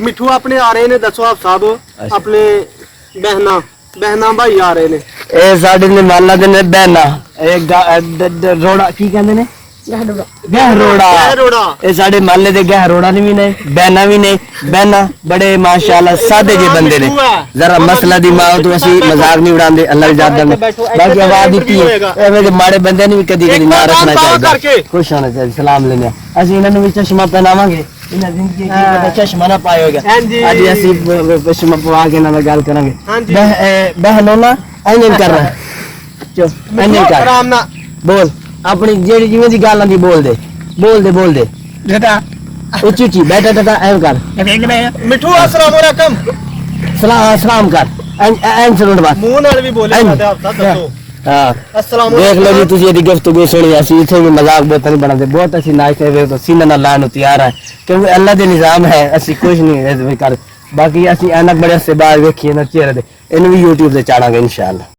मिठू अपने आ रहे ने दसो आप साहब अपने बहना भाई आ रहे ने ए साडे ने माला दे ने बहना एक रोड़ा की कहंदे ने गहरोड़ा ये साडे माले दे गहरोड़ा भी ने बहना बड़े माशाल्लाह सादे जे बंदे ने जरा मसला दी मां तो असि मजाक नहीं उड़ांदे अल्लाह की जात दे बाकी आवाज दी एवे जे माड़े बंदे ने भी कदी कदी ना रखना चाहिए खुश होना चाहिए सलाम लेने असि इन्हां नु भी चश्मा पहनावांगे इन्हां जिंदगी की चश्मा ना पायोगे आज असि चश्मा पवा के ना गल करांगे बहनो ना ऐने करना जो ऐने कर आराम ना बोल अपनी जेड़ी जिवें दी गल आंदी बोल दे बेटा उची बेटा बेटा ऐम कर मिठू अस्सलाम वालेकुम सलाम कर ऐन सलूट बात मुंह नाल भी बोले आप दसो हां अस्सलाम देख लो जी तुसी दी गुफ्तगू सुनी असि इथे भी मजाक बहुत नहीं बनाते बहुत अच्छी नाचते हुए तो सीना ना लान तैयार है क्योंकि अल्लाह दे निजाम है असि कुछ नहीं कर बाकी असि ऐनक बड़े से बाहर देखिए ना चेहरे दे इन भी YouTube ते चाड़ांगे इंशाअल्लाह।